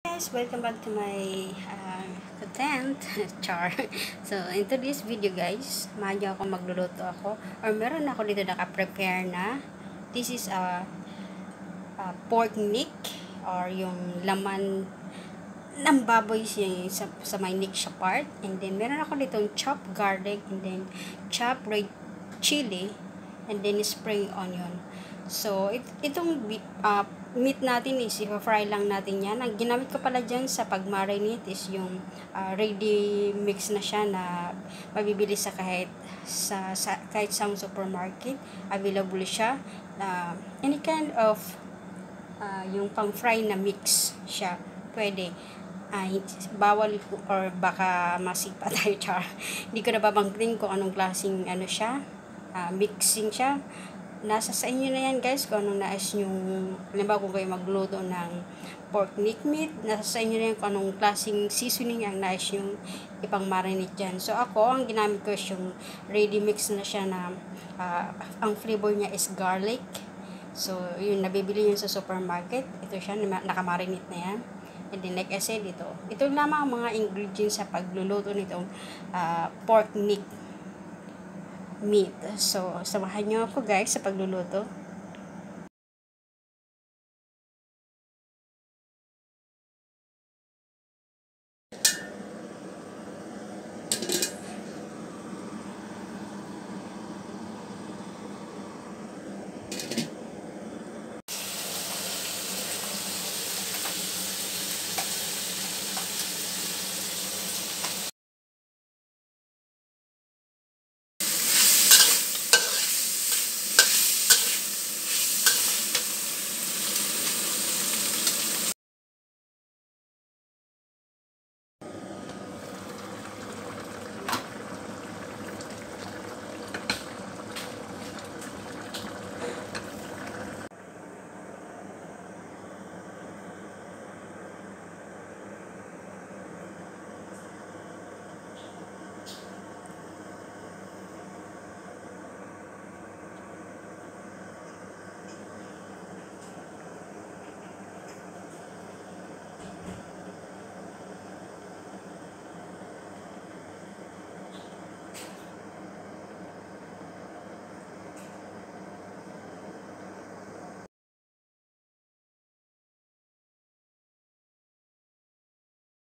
Guys, welcome back to my content. Char. So, in today's video guys, madyo ako magluluto ako or meron ako dito naka-prepare na. This is a pork neck or yung laman ng baboy sa may neck siya part. And then, meron ako ditong chopped garlic and then chopped red chili and then spring onion. So, itong meat natin is i-fry lang natin yan. Ang ginamit ko pala dyan sa pag-marinate is yung ready mix na siya na mabibili sa kahit sa supermarket. Available siya. Any kind of yung pang-fry na mix siya. Pwede. Bawal or baka masipa tayo, char. Hindi ko nababangkling kung anong klaseng siya. Mixing siya. Nasa sa inyo na yan guys kung anong nais yung halimbawa kung kayo magluto ng pork neck meat, nasa sa inyo na yan kung anong klaseng seasoning ang nais yung ipang marinate dyan. So ako, ang ginamit ko is yung ready mix na siya na ang flavor niya is garlic. So yun, nabibili yun sa supermarket. Ito siya, nakamarinate na yan. And then like I said, ito lamang ang mga ingredients sa pagluluto nitong pork neck meat. So, samahan nyo ako guys sa pagluluto.